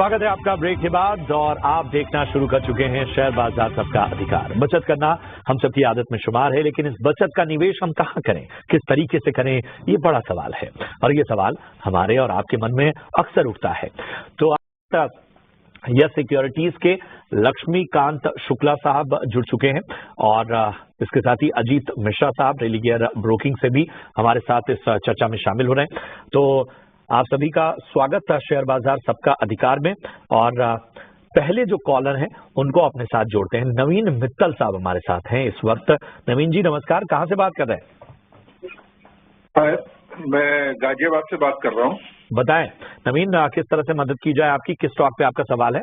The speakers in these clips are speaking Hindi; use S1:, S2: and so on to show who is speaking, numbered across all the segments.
S1: स्वागत है आपका ब्रेक के बाद और आप देखना शुरू कर चुके हैं शेयर बाजार सबका अधिकार। बचत करना हम सबकी आदत में शुमार है, लेकिन इस बचत का निवेश हम कहां करें, किस तरीके से करें, ये बड़ा सवाल है और ये सवाल हमारे और आपके मन में अक्सर उठता है। तो यस सिक्योरिटीज के लक्ष्मीकांत शुक्ला साहब जुड़ चुके हैं और इसके साथ ही अजीत मिश्रा साहब रेलिगियर ब्रोकिंग से भी हमारे साथ इस चर्चा में शामिल हो रहे हैं। तो आप सभी का स्वागत था शेयर बाजार सबका अधिकार में। और पहले जो कॉलर हैं उनको अपने साथ जोड़ते हैं। नवीन मित्तल साहब हमारे साथ हैं इस वक्त। नवीन जी नमस्कार, कहां से बात कर रहे हैं?
S2: मैं गाजियाबाद से बात कर रहा हूं।
S1: बताएं नवीन, किस तरह से मदद की जाए आपकी, किस स्टॉक पे आपका सवाल है?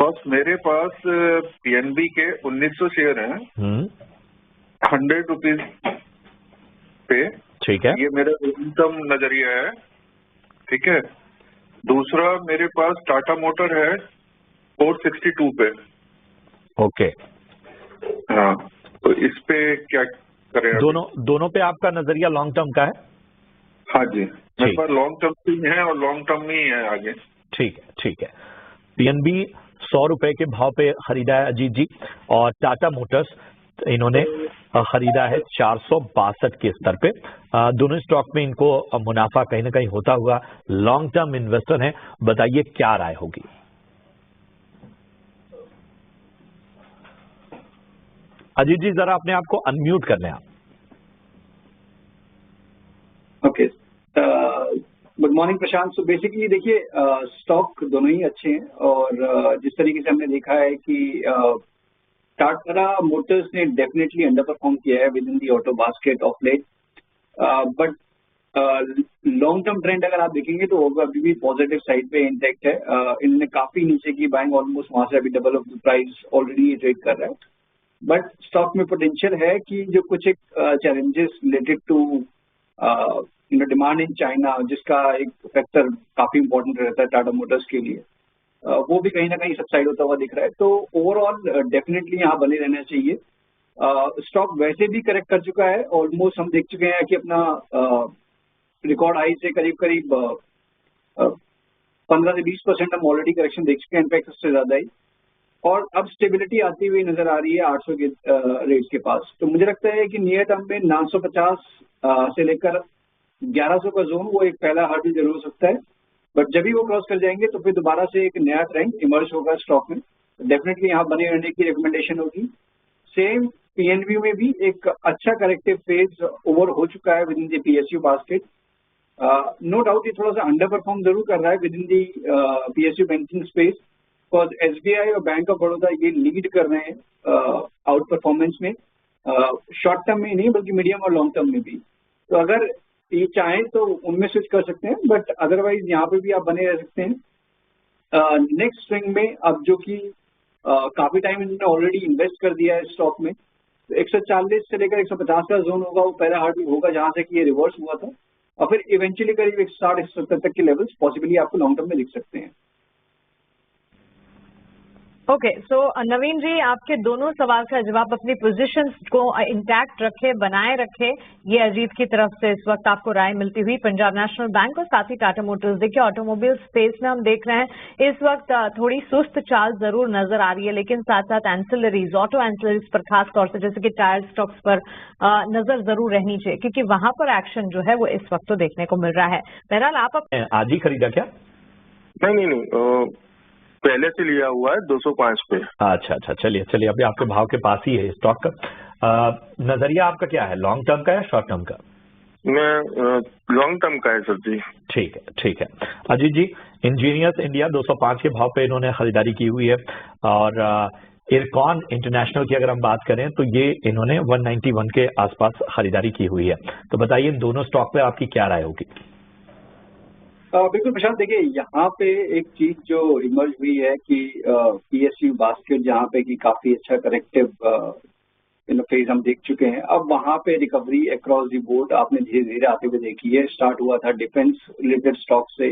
S2: बस मेरे पास पीएनबी के 1900 शेयर हैं 100 रुपीज पे।
S1: ठीक है,
S2: ये मेरा न्यूनतम नजरिया है। ठीक है, दूसरा मेरे पास टाटा मोटर है 462 पे।
S1: ओके,
S2: हाँ, तो इस पे क्या करें?
S1: दोनों पे आपका नजरिया लॉन्ग टर्म का है?
S2: हाँ जी, मेरे पास लॉन्ग टर्म भी है और लॉन्ग टर्म ही है आगे।
S1: ठीक है, ठीक है। पीएनबी 100 रुपए के भाव पे खरीदा है अजीत जी, और टाटा मोटर्स इन्होंने खरीदा है 462 के स्तर पे। दोनों स्टॉक में इनको मुनाफा कहीं ना कहीं होता हुआ लॉन्ग टर्म इन्वेस्टर हैं। बताइए क्या राय होगी? अजीत जी जरा अपने आप को अनम्यूट कर लें आप।
S3: ओके, गुड मॉर्निंग प्रशांत। सो बेसिकली देखिए, स्टॉक दोनों ही अच्छे हैं और जिस तरीके से हमने देखा है कि टाटा मोटर्स ने डेफिनेटली अंडर परफॉर्म किया है within the auto basket of late, but long term trend अगर आप देखेंगे तो वो अभी भी पॉजिटिव साइड पे इंटैक्ट है। इन्होंने काफी नीचे की बाइंग, ऑलमोस्ट वहां से अभी double of the price already trade कर रहा है। बट स्टॉक में पोटेंशियल है कि जो कुछ एक challenges related to demand in China, जिसका एक फैक्टर काफी इंपॉर्टेंट रहता है टाटा मोटर्स के लिए, वो भी कहीं ना कहीं सबसाइड होता हुआ दिख रहा है। तो ओवरऑल डेफिनेटली यहाँ बने रहना चाहिए। स्टॉक वैसे भी करेक्ट कर चुका है, ऑलमोस्ट हम देख चुके हैं कि अपना रिकॉर्ड हाई से करीब करीब 15 से 20% हम ऑलरेडी करेक्शन देख चुके हैं, इनफैक्ट उससे ज्यादा ही। और अब स्टेबिलिटी आती हुई नजर आ रही है 800 के रेट के पास। तो मुझे लगता है कि नियर टर्म में 950 से लेकर 1100 का जोन वो एक पहला हर्डल जरूर हो सकता है। बट जब भी वो क्रॉस कर जाएंगे तो फिर दोबारा से एक नया ट्रेंड इमर्ज होगा स्टॉक में। डेफिनेटली यहाँ बने रहने की रिकमेंडेशन होगी। सेम पीएनबी में भी एक अच्छा करेक्टिव फेज ओवर हो चुका है within the PSU basket. No doubt ये थोड़ा सा अंडर परफॉर्म जरूर कर रहा है within the PSU banking space, because SBI और बैंक ऑफ बड़ौदा ये लीड कर रहे हैं आउट परफॉर्मेंस में, शॉर्ट टर्म में नहीं बल्कि मीडियम और लॉन्ग टर्म में भी। तो अगर ये चाहें तो उनमें स्विच कर सकते हैं, बट अदरवाइज यहाँ पे भी आप बने रह सकते हैं। नेक्स्ट स्विंग में अब जो कि काफी टाइम इन्होंने ऑलरेडी इन्वेस्ट कर दिया है स्टॉक में, तो 140 से लेकर 150 का जोन होगा, वो पहला हार्ड होगा जहां से कि ये रिवर्स हुआ था, और फिर इवेंचुअली करीब 160-170 तक के लेवल्स पॉसिबली आपको लॉन्ग टर्म में दिख सकते हैं।
S4: ओके, सो नवीन जी आपके दोनों सवाल का जवाब अपनी पोजीशंस को इंटैक्ट रखे, बनाए रखे, ये अजीत की तरफ से इस वक्त आपको राय मिलती हुई पंजाब नेशनल बैंक और साथ ही टाटा मोटर्स। देखिए ऑटोमोबाइल स्पेस में हम देख रहे हैं इस वक्त थोड़ी सुस्त चाल जरूर नजर आ रही है, लेकिन साथ साथ एंसिलरीज, ऑटो एंसिलरीज पर खास तौर से जैसे कि टायर स्टॉक्स पर नजर जरूर रहनी चाहिए, क्योंकि वहां पर एक्शन जो है वो इस वक्त तो देखने को मिल रहा है। बहरहाल आप
S1: आज ही खरीदा क्या?
S2: नहीं, पहले से लिया हुआ है 205 पे।
S1: अच्छा, चलिए अभी आपके भाव के पास ही है स्टॉक का। नजरिया आपका क्या है, लॉन्ग टर्म का या शॉर्ट टर्म का?
S2: मैं लॉन्ग टर्म का है सर जी।
S1: ठीक है। अजीत जी, इंजीनियर्स इंडिया 205 के भाव पे इन्होंने खरीदारी की हुई है, और इरकॉन इंटरनेशनल की अगर हम बात करें तो ये इन्होंने 191 के आसपास खरीदारी की हुई है। तो बताइए इन दोनों स्टॉक पे आपकी क्या राय होगी?
S3: बिल्कुल प्रशांत, देखिए यहाँ पे एक चीज जो इमर्ज हुई है कि पीएसयू बास्केट जहाँ पे कि काफी अच्छा करेक्टिव फेज हम देख चुके हैं, अब वहाँ पे रिकवरी अक्रॉस दी बोर्ड आपने धीरे धीरे आते हुए देखी है। स्टार्ट हुआ था डिफेंस रिलेटेड स्टॉक से,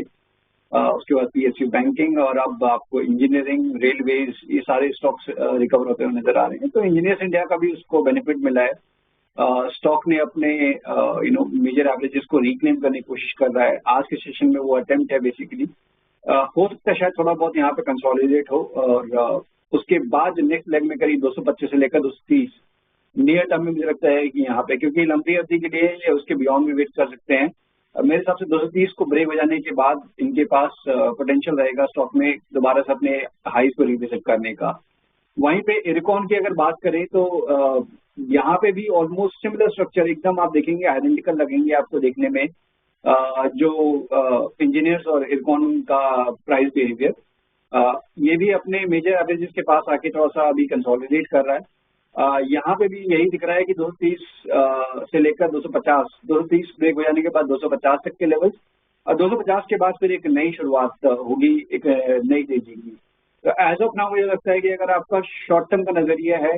S3: उसके बाद पीएसयू बैंकिंग, और अब आपको इंजीनियरिंग, रेलवेज, ये सारे स्टॉक्स रिकवर होते हुए नजर आ रहे हैं। तो इंजीनियर्स इंडिया का भी उसको बेनिफिट मिला है। स्टॉक ने अपने मेजर एवरेजेस को रिक्लेम करने की कोशिश कर रहा है। आज के सेशन में वो अटेम्प्ट है बेसिकली। हो सकता है शायद थोड़ा बहुत यहाँ पे कंसोलिडेट हो और उसके बाद नेक्स्ट लेग में करीब 225 से लेकर 230 नियर टर्म में मुझे लगता है कि यहाँ पे, क्योंकि लंबी अवधि के लिए या उसके बियॉन्ड भी वेट कर सकते हैं। मेरे हिसाब से 230 को ब्रेक हो जाने के बाद इनके पास पोटेंशियल रहेगा स्टॉक में दोबारा से अपने हाईज को रिविजिट करने का। वहीं पे इरकॉन की अगर बात करें तो यहाँ पे भी ऑलमोस्ट सिमिलर स्ट्रक्चर एकदम आप देखेंगे आइडेंटिकल लगेंगे आपको देखने में, जो इंजीनियर्स और इरकॉन का प्राइस बिहेवियर। ये भी अपने मेजर एवरेजेस के पास आके थोड़ा सा अभी कंसोलिडेट कर रहा है। यहाँ पे भी यही दिख रहा है कि 230 से लेकर 230 ब्रेक हो जाने के बाद 250 तक के लेवल्स और 250 के बाद फिर एक नई शुरुआत होगी, एक नई तेजी की। तो एज ऑफ नाउ मुझे लगता है कि अगर आपका शॉर्ट टर्म का नजरिया है,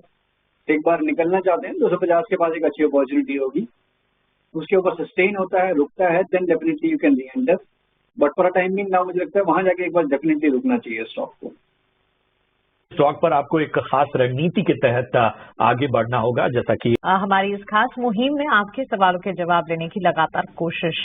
S3: एक बार निकलना चाहते हैं 250 के बाद एक अच्छी अपॉर्चुनिटी होगी, उसके ऊपर सस्टेन होता है, रुकता है, then definitely you can reenter. But for a timing now मुझे लगता है वहां जाके एक बार डेफिनेटली रुकना चाहिए स्टॉक को।
S1: स्टॉक पर आपको एक खास रणनीति के तहत आगे बढ़ना होगा, जैसा कि
S4: हमारी इस खास मुहिम में आपके सवालों के जवाब देने की लगातार कोशिश।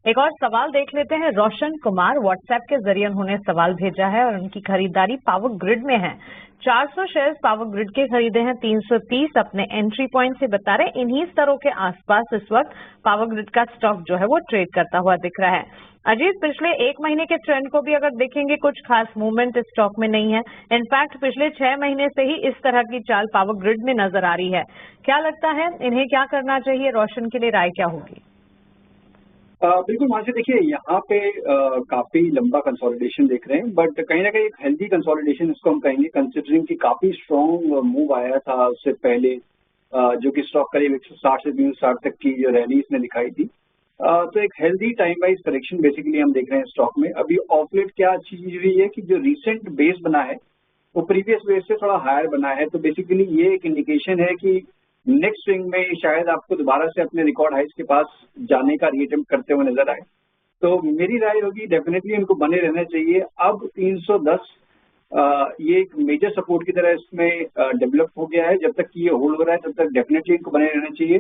S4: एक और सवाल देख लेते हैं। रोशन कुमार व्हाट्सएप के जरिए उन्होंने सवाल भेजा है और उनकी खरीदारी पावर ग्रिड में है। 400 शेयर्स पावर ग्रिड के खरीदे हैं, 330 अपने एंट्री पॉइंट से बता रहे। इन्हीं स्तरों के आसपास इस वक्त पावर ग्रिड का स्टॉक जो है वो ट्रेड करता हुआ दिख रहा है। अजीत, पिछले एक महीने के ट्रेंड को भी अगर देखेंगे कुछ खास मूवमेंट इस स्टॉक में नहीं है। इनफैक्ट पिछले 6 महीने से ही इस तरह की चाल पावर ग्रिड में नजर आ रही है। क्या लगता है इन्हें क्या करना चाहिए? रोशन के लिए राय क्या होगी?
S3: बिल्कुल वहां से देखिए, यहाँ पे काफी लंबा कंसोलिडेशन देख रहे हैं, बट कहीं ना कहीं एक हेल्दी कंसोलिडेशन इसको हम कहेंगे, कंसिडरिंग कि काफी स्ट्रॉन्ग मूव आया था उससे पहले, जो कि स्टॉक करीब 160 से 360 तक की जो रैली इसने दिखाई थी। तो एक healthy time wise correction basically हम देख रहे हैं स्टॉक में। अभी ऑफलेट क्या अच्छी चीज हुई है कि जो रिसेंट बेस बना है वो प्रीवियस बेस से थोड़ा हायर बना है, तो बेसिकली ये एक इंडिकेशन है कि नेक्स्ट स्विंग में शायद आपको दोबारा से अपने रिकॉर्ड हाइस के पास जाने का रीअटेम्प्ट करते हुए नजर आए। तो मेरी राय होगी डेफिनेटली इनको बने रहना चाहिए। अब 310 ये एक मेजर सपोर्ट की तरह इसमें डेवलप हो गया है। जब तक कि ये होल्ड हो रहा है तब तक डेफिनेटली इनको बने रहना चाहिए।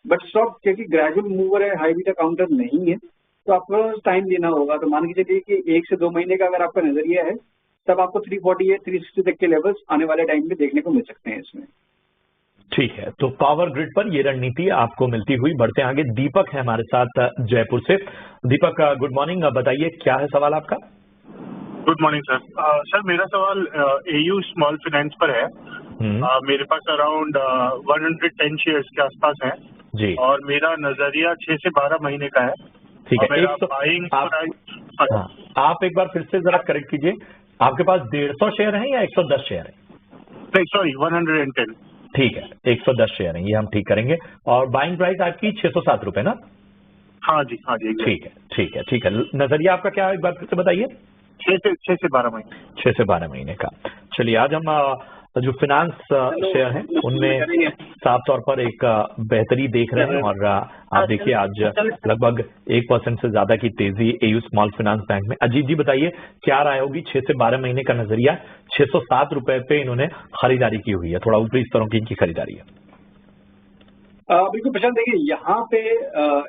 S3: बट स्टॉक क्योंकि ग्रेजुअल मूवर है, हाई बीटा काउंटर नहीं है, तो आपको टाइम देना होगा। तो मान के चलिए कि 1 से 2 महीने का अगर आपका नजरिया है, तब आपको 348 360 तक के लेवल्स आने वाले टाइम में देखने को मिल सकते हैं इसमें।
S1: ठीक है, तो पावर ग्रिड पर ये रणनीति आपको मिलती हुई। बढ़ते आगे, दीपक है हमारे साथ जयपुर से। दीपक गुड मॉर्निंग, बताइए क्या है सवाल आपका?
S5: Good morning sir. सर मेरा सवाल एयू स्मॉल फाइनेंस पर है। मेरे पास अराउंड 110 शेयर्स के आसपास है
S1: जी,
S5: और मेरा नजरिया 6 से 12 महीने का है।
S1: ठीक है। आप एक बार फिर से जरा करेक्ट कीजिए, आपके पास 150 शेयर हैं या 110 शेयर है?
S5: नहीं सॉरी, 110।
S1: ठीक है, 110 शेयर हैं, ये हम ठीक करेंगे। और बाइंग प्राइस आपकी 607 रुपए ना?
S5: हाँ जी हाँ जी।
S1: ठीक है ठीक है ठीक है। नजरिया आपका क्या है, एक बार फिर से बताइए।
S5: 6 से 12 महीने।
S1: 6 से 12 महीने का। चलिए, आज हम जो फाइनेंस शेयर हैं उनमें साफ तौर पर एक बेहतरी देख रहे हैं। और आप देखिए आज लगभग 1% से ज्यादा की तेजी एयू स्मॉल फाइनेंस बैंक में। अजीत जी बताइए क्या राय होगी? 6 से 12 महीने का नजरिया, 607 रुपए पे इन्होंने खरीदारी की हुई है, थोड़ा ऊपरी स्तरों की इनकी खरीदारी है।
S3: बिल्कुल प्रशांत, देखिए यहाँ पे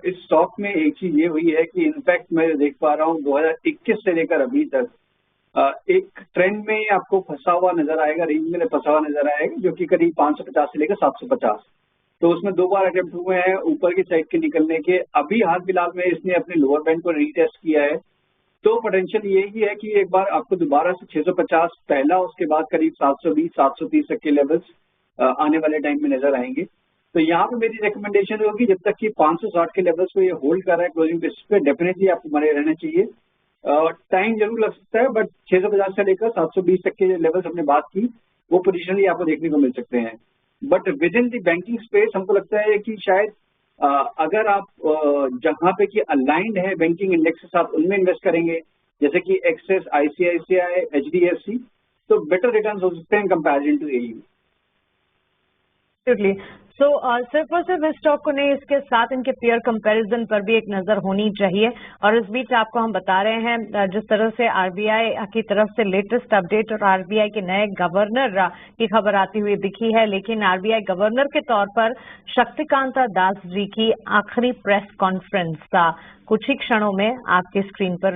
S3: इस स्टॉक में एक चीज ये हुई है कि इनफैक्ट मैं देख पा रहा हूँ 2021 से लेकर अभी तक एक ट्रेंड में आपको फंसा हुआ नजर आएगा, रेंज में फंसा हुआ नजर आएगा, जो कि करीब 550 से लेकर 750। तो उसमें 2 बार अटेम्प्ट हुए हैं ऊपर की साइड के निकलने के। अभी हाल फिलहाल में इसने अपने लोअर बैंड को रीटेस्ट किया है, तो पोटेंशियल यही है कि एक बार आपको दोबारा से 650 पहला, उसके बाद करीब 720 730 तक के लेवल्स आने वाले टाइम में नजर आएंगे। तो यहाँ पे मेरी रिकमेंडेशन होगी जब तक कि 560 के लेवल्स को ये होल्ड कर रहा है क्लोजिंग बेसिस पे, डेफिनेटली आपको बने रहना चाहिए। टाइम जरूर लग सकता है, बट 650 से लेकर 720 तक के लेवल्स हमने बात की, वो पोजिशन ही आपको देखने को मिल सकते हैं। But with in the banking space हमको लगता है कि शायद अगर आप जहाँ पे कि अलाइंड है बैंकिंग इंडेक्स के साथ, उनमें इन्वेस्ट करेंगे, जैसे कि एक्सिस, ICICI, HDFC, तो बेटर रिटर्न हो सकते हैं इन कंपैरिजन टू एयू।
S4: सो सिर्फ और सिर्फ इस स्टॉक को नहीं, इसके साथ इनके पेयर कंपैरिजन पर भी एक नजर होनी चाहिए। और इस बीच आपको हम बता रहे हैं जिस तरह से आरबीआई की तरफ से लेटेस्ट अपडेट और आरबीआई के नए गवर्नर की खबर आती हुई दिखी है, लेकिन आरबीआई गवर्नर के तौर पर शक्तिकांता दास जी की आखिरी प्रेस कॉन्फ्रेंस कुछ ही क्षणों में आपके स्क्रीन पर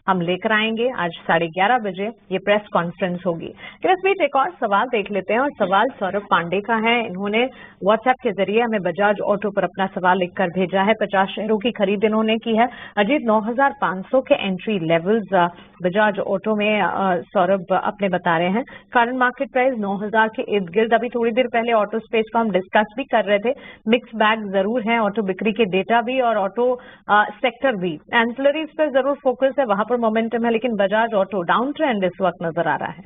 S4: हम लेकर आएंगे। आज 11:30 बजे ये प्रेस कॉन्फ्रेंस होगी। लेकिन इस बीच एक और सवाल देख लेते हैं, और सवाल सौरभ पांडे का है। इन्होंने व्हाट्सएप के जरिए हमें बजाज ऑटो पर अपना सवाल लिखकर भेजा है। 50 शेयरों की खरीद इन्होंने की है। अजीत, 9,500 के एंट्री लेवल्स बजाज ऑटो में सौरभ अपने बता रहे हैं। करंट मार्केट प्राइस 9,000 के इर्द गिर्द। अभी थोड़ी देर पहले ऑटो स्पेस को हम डिस्कस भी कर रहे थे। मिक्स बैग जरूर है, ऑटो बिक्री के डेटा भी और ऑटो सेक्टर भी। एंसिलरीज पर जरूर फोकस है, वहां पर मोमेंटम है, लेकिन बजाज ऑटो डाउन ट्रेंड इस वक्त नजर आ रहा है।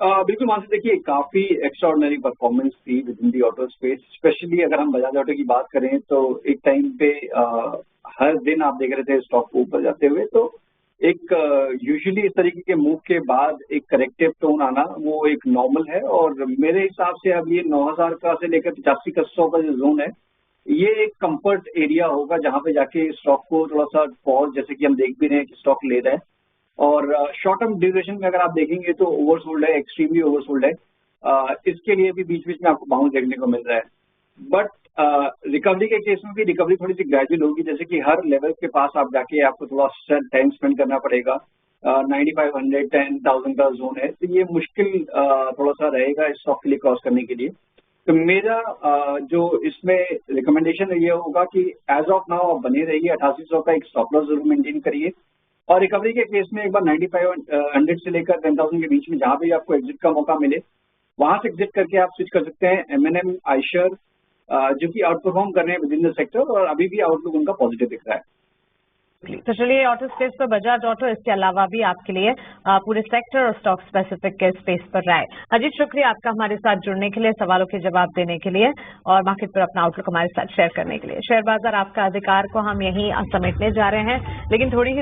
S3: बिल्कुल मानसी, देखिए काफी एक्स्ट्राऑर्डिनरी परफॉर्मेंस थी with in the auto space. Specially अगर हम बजाज ऑटो की बात करें तो एक टाइम पे हर दिन आप देख रहे थे स्टॉक को ऊपर जाते हुए। तो एक यूजुअली इस तरीके के मूव के बाद एक करेक्टिव टोन आना वो एक नॉर्मल है। और मेरे हिसाब से अब ये 9,000 का से लेकर 85-100 का जो जोन है, ये एक कंफर्ट एरिया होगा जहां पे जाके स्टॉक को थोड़ा सा पॉज, जैसे कि हम देख भी रहे हैं कि स्टॉक ले रहा है। और शॉर्ट टर्म ड्यूरेशन में अगर आप देखेंगे तो ओवरसोल्ड है, एक्सट्रीमली ओवरसोल्ड है। इसके लिए भी बीच बीच में आपको बाउंस देखने को मिल रहा है। बट रिकवरी के केस में भी रिकवरी थोड़ी सी ग्रेजुअल होगी, जैसे कि हर लेवल के पास आप जाके आपको थोड़ा टाइम स्पेंड करना पड़ेगा। 9,500 10,000 का जोन है, तो ये मुश्किल थोड़ा सा रहेगा इस स्टॉक के लिए क्रॉस करने के लिए। तो मेरा जो इसमें रिकमेंडेशन ये होगा कि एज ऑफ नाउ आप बने रहिए, 8800 का एक स्टॉप लॉस जरूर मेंटेन करिए। और रिकवरी के केस में एक बार 9,500 से लेकर 10,000 के बीच में जहां भी आपको एग्जिट का मौका मिले, वहां से एग्जिट करके आप स्विच कर सकते हैं M&M, आइशर, जो कि आउट परफॉर्म कर रहे हैं विद इन द सेक्टर, और अभी भी आउटलुक उनका पॉजिटिव दिख रहा है।
S4: तो चलिए, ऑटो स्पेस पर बजाज ऑटो, इसके अलावा भी आपके लिए पूरे सेक्टर और स्टॉक स्पेसिफिक के स्पेस पर राय। अजीत, शुक्रिया आपका हमारे साथ जुड़ने के लिए, सवालों के जवाब देने के लिए और मार्केट पर अपना आउटलुक हमारे साथ शेयर करने के लिए। शेयर बाजार आपका अधिकार को हम यहीं समेटने जा रहे हैं, लेकिन थोड़ी ही